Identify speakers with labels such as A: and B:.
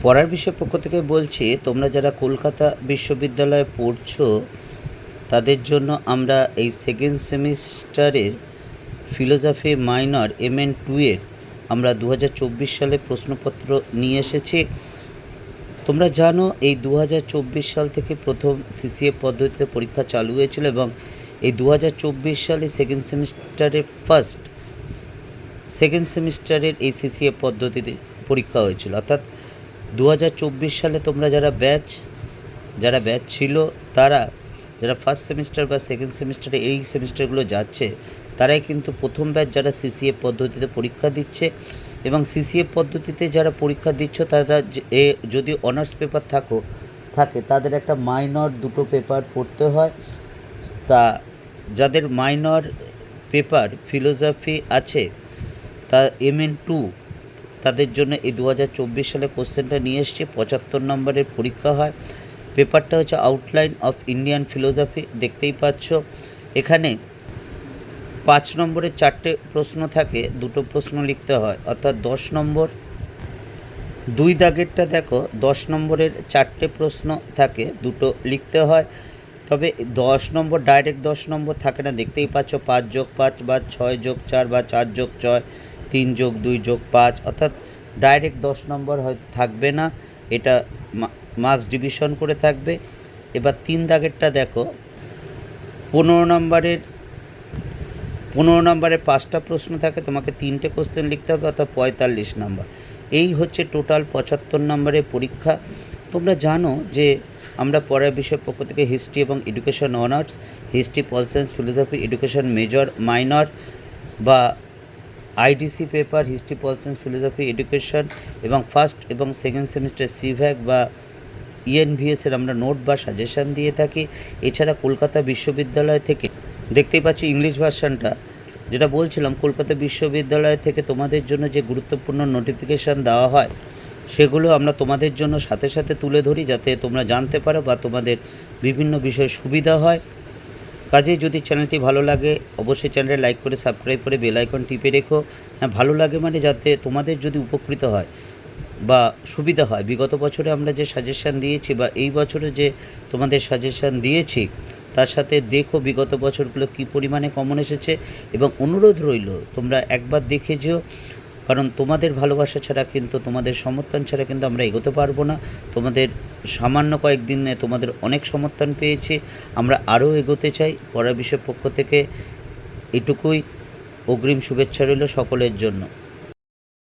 A: পড়ার বিষয় পক্ষ থেকে বলছি, তোমরা যারা কলকাতা বিশ্ববিদ্যালয়ে পড়ছো তাদের জন্য আমরা এই সেকেন্ড সেমিস্টারের ফিলোজফি মাইনর MN2 এর আমরা 2024 সালে প্রশ্নপত্র নিয়ে এসেছি। তোমরা জানো এই 2024 সাল থেকে প্রথম CCA পদ্ধতিতে পরীক্ষা চালু হয়েছিল এবং এই 2024 সালে সেকেন্ড সেমিস্টারের এই CCA পদ্ধতিতে পরীক্ষা হয়েছিল। অর্থাৎ 2024 সালে তোমরা যারা ব্যাচ ছিল, তারা যারা ফার্স্ট সেমিস্টার বা সেকেন্ড সেমিস্টারে এই সেমিস্টারগুলো যাচ্ছে, তারাই কিন্তু প্রথম ব্যাচ যারা CCA পদ্ধতিতে পরীক্ষা দিচ্ছে। এবং CCA পদ্ধতিতে যারা পরীক্ষা দিচ্ছ তারা যদি অনার্স পেপার থাকে তাদের একটা মাইনর দুটো পেপার পড়তে হয়। তা যাদের মাইনর পেপার ফিলোজফি আছে তা MN2 তাদের জন্য এই 2024 সালে কোশ্চেনটা নিয়ে এসছে। 75 নম্বরের পরীক্ষা হয়। পেপারটা হচ্ছে আউটলাইন অফ ইন্ডিয়ান ফিলোজফি। দেখতেই পাচ্ছ এখানে 5 নম্বরের 4টে প্রশ্ন থাকে, দুটো প্রশ্ন লিখতে হয়। অর্থাৎ 10 নম্বর 2 দাগেরটা দেখো, 10 নম্বরের 4টে প্রশ্ন থাকে, দুটো লিখতে হয়। তবে 10 নম্বর ডাইরেক্ট 10 নম্বর থাকে না, দেখতেই পাচ্ছ 5+5 বা 6+4 বা 4+6 3+2+5, অর্থাৎ ডাইরেক্ট 10 নম্বর হয়তো থাকবে না, এটা মার্কস ডিভিশন করে থাকবে। এবার 3 দাগেরটা দেখো, 15 নম্বরের 5টা প্রশ্ন থাকে, তোমাকে 3টে কোশ্চেন লিখতে হবে, অর্থাৎ 45 নম্বর। এই হচ্ছে টোটাল 75 নম্বরের পরীক্ষা। তোমরা জানো যে আমরা পড়ার বিষয় পক্ষ থেকে হিস্ট্রি এবং education honours, history, pol science, philosophy, education major, minor বা IDC paper, history, pol science, philosophy, education এবং ফার্স্ট এবং সেকেন্ড সেমিস্টার CVAC বা ENVS এর আমরা নোট বা সাজেশান দিয়ে থাকি। এছাড়া কলকাতা বিশ্ববিদ্যালয় থেকে দেখতেই পাচ্ছি ইংলিশ ভার্সানটা, যেটা বলছিলাম, কলকাতা বিশ্ববিদ্যালয় থেকে তোমাদের জন্য যে গুরুত্বপূর্ণ নোটিফিকেশান দেওয়া হয় সেগুলো আমরা তোমাদের জন্য সাথে সাথে তুলে ধরি, যাতে তোমরা জানতে পারো বা তোমাদের বিভিন্ন বিষয়ে সুবিধা হয়। কাজেই যদি চ্যানেলটি ভালো লাগে অবশ্যই চ্যানেলটি লাইক করে সাবস্ক্রাইব করে বেল আইকন টিপে রেখো। হ্যাঁ, ভালো লাগে মানে যাতে তোমাদের যদি উপকৃত হয় বা সুবিধা হয়। বিগত বছরে আমরা যে সাজেশান দিয়েছি বা এই বছরে যে তোমাদের সাজেশান দিয়েছি তার সাথে দেখো বিগত বছরগুলো কী পরিমাণে কমন এসেছে। এবং অনুরোধ রইল তোমরা একবার দেখে যেও, কারণ তোমাদের ভালোবাসা ছাড়া কিন্তু, তোমাদের সমর্থন ছাড়া কিন্তু আমরা এগোতে পারবো না। তোমাদের সামান্য কয়েকদিনে তোমাদের অনেক সমর্থন পেয়েছি, আমরা আরও এগোতে চাই। পড়ার বিষয় পক্ষ থেকে এটুকুই, অগ্রিম শুভেচ্ছা রইল সকলের জন্য।